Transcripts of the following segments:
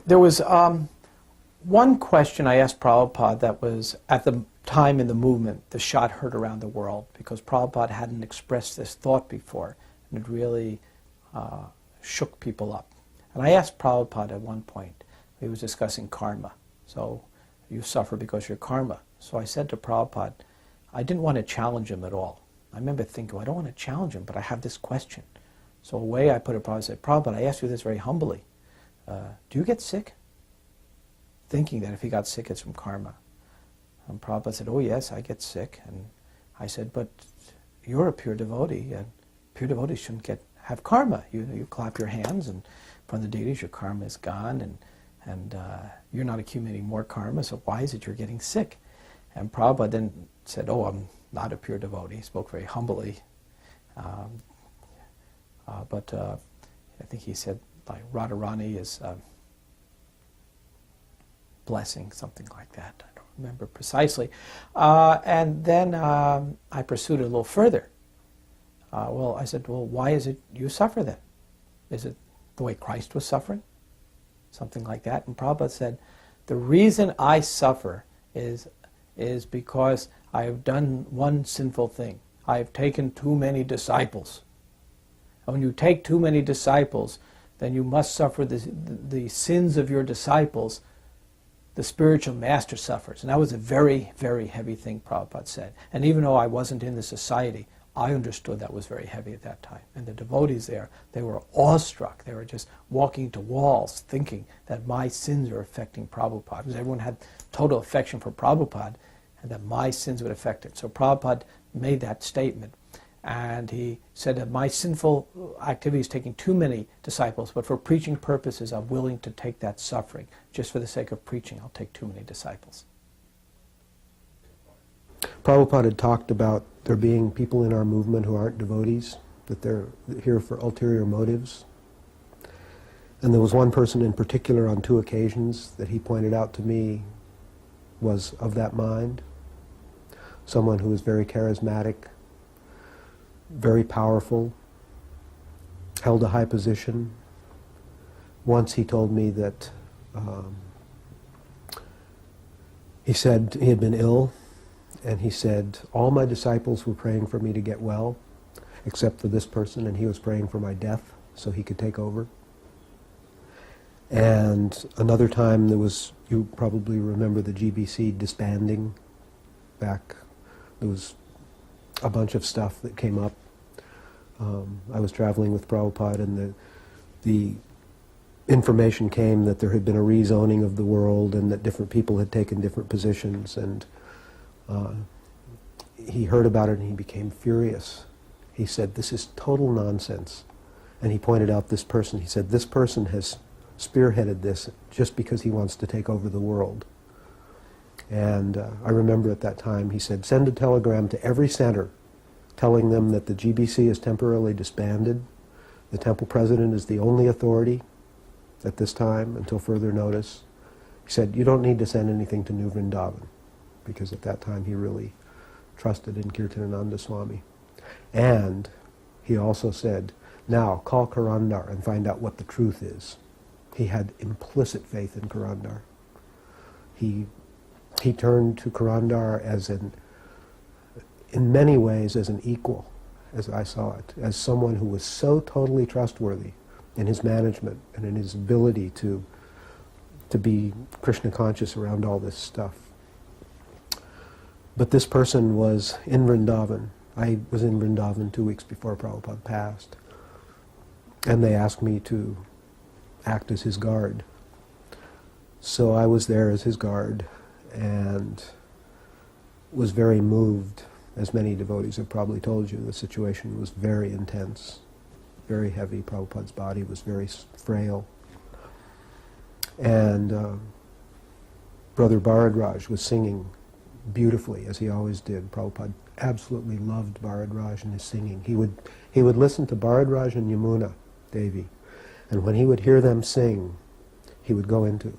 there was one question I asked Prabhupada that was at the time in the movement, the shot heard around the world, because Prabhupada hadn't expressed this thought before, and it really shook people up. And I asked Prabhupada at one point, he was discussing karma. So you suffer because of your karma. So I said to Prabhupada, I didn't want to challenge him at all. I remember thinking, well, I don't want to challenge him, but I have this question. So the way I put it, Prabhupada said, Prabhupada, I asked you this very humbly. Do you get sick? Thinking that if he got sick, it's from karma. And Prabhupada said, oh yes, I get sick. And I said, but you're a pure devotee, and pure devotees shouldn't have karma. You clap your hands, and from the deities, your karma is gone, and you're not accumulating more karma, so why is it you're getting sick? And Prabhupada then said, oh, I'm not a pure devotee. He spoke very humbly. But I think he said, like, Radharani is blessing, something like that. I don't remember precisely. And then I pursued it a little further. Well, I said, well, why is it you suffer then? Is it the way Christ was suffering? Something like that. And Prabhupada said, the reason I suffer is because I have done one sinful thing. I have taken too many disciples. And when you take too many disciples, then you must suffer the sins of your disciples. The spiritual master suffers. And that was a very, very heavy thing Prabhupada said. And even though I wasn't in the society, I understood that was very heavy at that time. And the devotees there, they were awestruck. They were just walking to walls thinking that my sins are affecting Prabhupada. Because everyone had total affection for Prabhupada, and that my sins would affect it. So Prabhupada made that statement. And he said that my sinful activity is taking too many disciples, but for preaching purposes, I'm willing to take that suffering. Just for the sake of preaching, I'll take too many disciples. Prabhupada had talked about there being people in our movement who aren't devotees, that they're here for ulterior motives. And there was one person in particular on 2 occasions that he pointed out to me was of that mind. Someone who was very charismatic, very powerful, held a high position. Once he told me that he said he had been ill, and he said, all my disciples were praying for me to get well, except for this person, and he was praying for my death so he could take over. And another time there was, you probably remember the GBC disbanding back. There was a bunch of stuff that came up. I was traveling with Prabhupada, and the information came that there had been a rezoning of the world and that different people had taken different positions, and he heard about it and he became furious. He said, this is total nonsense. And he pointed out this person. He said, this person has spearheaded this just because he wants to take over the world. And I remember at that time he said, send a telegram to every center telling them that the GBC is temporarily disbanded. The temple president is the only authority at this time until further notice. He said, you don't need to send anything to New Vrindavan, because at that time he really trusted in Kirtanananda Swami. And he also said, now call Karandar and find out what the truth is. He had implicit faith in Karandar. He turned to Karandar as in many ways as an equal, as I saw it, as someone who was so totally trustworthy in his management and in his ability to be Krishna conscious around all this stuff. But this person was in Vrindavan. I was in Vrindavan 2 weeks before Prabhupada passed. And they asked me to act as his guard. So I was there as his guard and was very moved. As many devotees have probably told you, the situation was very intense, very heavy. Prabhupada's body was very frail. And Brother Bharadraj was singing beautifully, as he always did. Prabhupada absolutely loved Bharadraj and his singing. He would listen to Bharadraj and Yamuna Devi, and when he would hear them sing, he would go into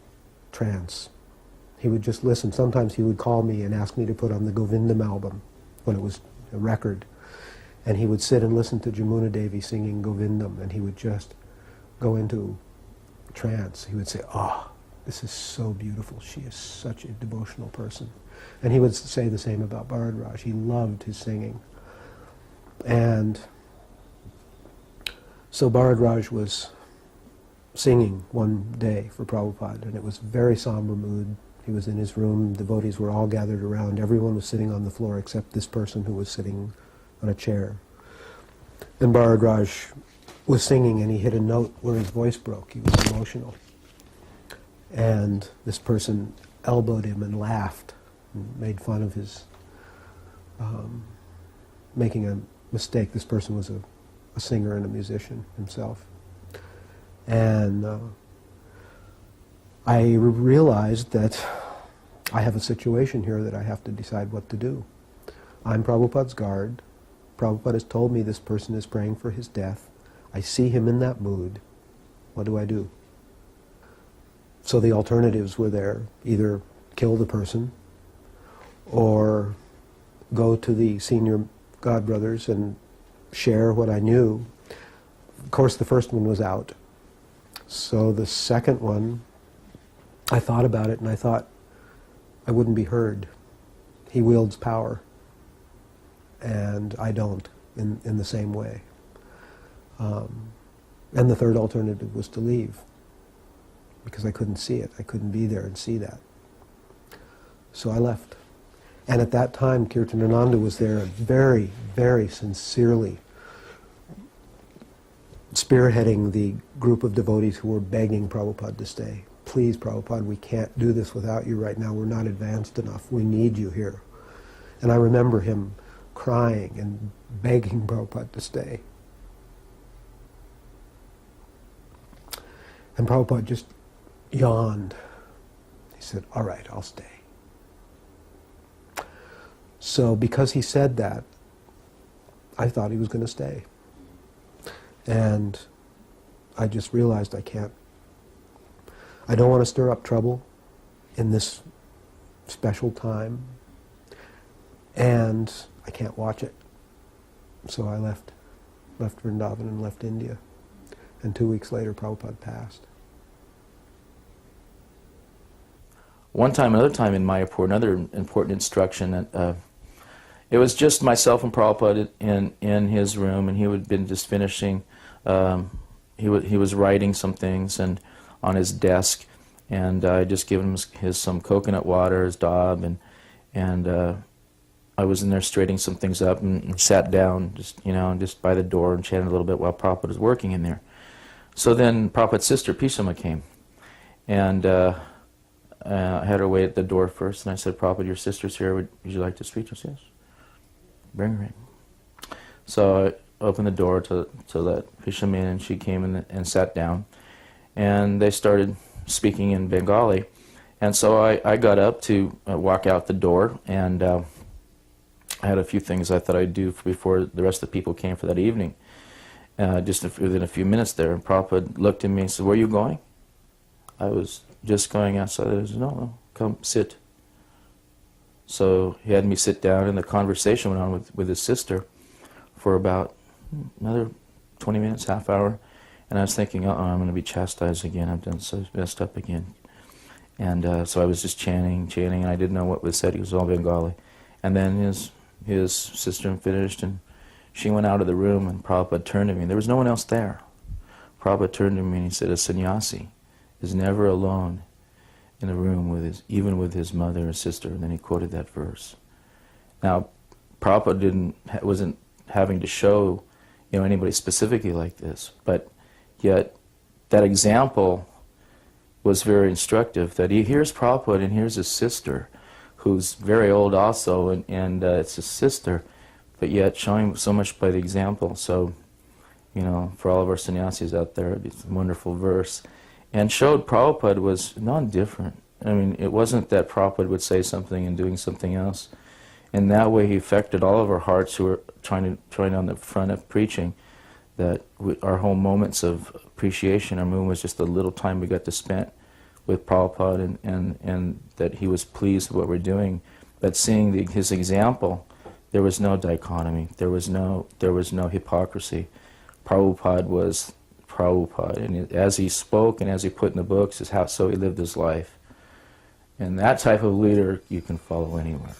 trance. He would just listen. Sometimes he would call me and ask me to put on the Govindam album when it was a record, and he would sit and listen to Yamuna Devi singing Govindam, and he would just go into trance. He would say, "Ah, this is so beautiful. She is such a devotional person. And he would say the same about Bharadwaj. He loved his singing. And so Bharadwaj was singing one day for Prabhupada, and it was a very somber mood. He was in his room, devotees were all gathered around, everyone was sitting on the floor except this person who was sitting on a chair. And Bharadwaj was singing and he hit a note where his voice broke. He was emotional. And this person elbowed him and laughed and made fun of his making a mistake. This person was a singer and a musician himself. And I realized that I have a situation here that I have to decide what to do. I'm Prabhupada's guard. Prabhupada has told me this person is praying for his death. I see him in that mood. What do I do? So the alternatives were there. Either kill the person or go to the senior godbrothers and share what I knew. Of course, the first one was out. So the second one, I thought about it and I thought I wouldn't be heard. He wields power and I don't in the same way. And the third alternative was to leave because I couldn't see it. I couldn't be there and see that. So I left. And at that time, Kirtanananda was there very, very sincerely spearheading the group of devotees who were begging Prabhupada to stay. Please, Prabhupada, we can't do this without you right now. We're not advanced enough. We need you here. And I remember him crying and begging Prabhupada to stay. And Prabhupada just yawned. He said, all right, I'll stay. So because he said that, I thought he was going to stay. And I just realized I don't want to stir up trouble in this special time, and I can't watch it. So I left Vrindavan and left India. And 2 weeks later, Prabhupada passed. Another time in Mayapur, another important instruction, it was just myself and Prabhupada in his room, and he had been just finishing, he was writing some things and on his desk, and I just given him some coconut water, his dab, and I was in there straightening some things up and sat down just by the door and chatted a little bit while Prabhupada was working in there. So then Prabhupada's sister, Pisama, came, and I had her wait at the door first, and I said, Prabhupada, your sister's here, would you like to speak to us? Yes. Bring her in. So I opened the door to let Pisama in, and she came in and sat down, and they started speaking in Bengali. And so I got up to walk out the door, and I had a few things I thought I'd do before the rest of the people came for that evening. Just within a few minutes there, and Prabhupada looked at me and said, where are you going? I was just going outside. I said, no, come sit. So he had me sit down, and the conversation went on with his sister for about another 20 minutes, half hour. And I was thinking, I'm going to be chastised again. I've done so messed up again. And so I was just chanting, and I didn't know what was said. He was all Bengali. And then his sister finished, and she went out of the room, and Prabhupada turned to me. There was no one else there. Prabhupada turned to me and he said, a sannyasi is never alone in a room even with his mother or sister. And then he quoted that verse. Now, Prabhupada wasn't having to show anybody specifically like this, but yet that example was very instructive, that he hears Prabhupada and hears his sister, who's very old also, and it's his sister, but yet showing so much by the example. So, for all of our sannyasis out there, it's a wonderful verse. And showed Prabhupada was non-different. I mean, it wasn't that Prabhupada would say something and doing something else. In that way, he affected all of our hearts who were trying on the front of preaching, that our whole moments of appreciation, our movement was just the little time we got to spend with Prabhupada, and that he was pleased with what we're doing. But seeing his example, there was no dichotomy. There was no hypocrisy. Prabhupada Prabhupada. And as he spoke and as he put in the books is how so he lived his life. And that type of leader you can follow anywhere.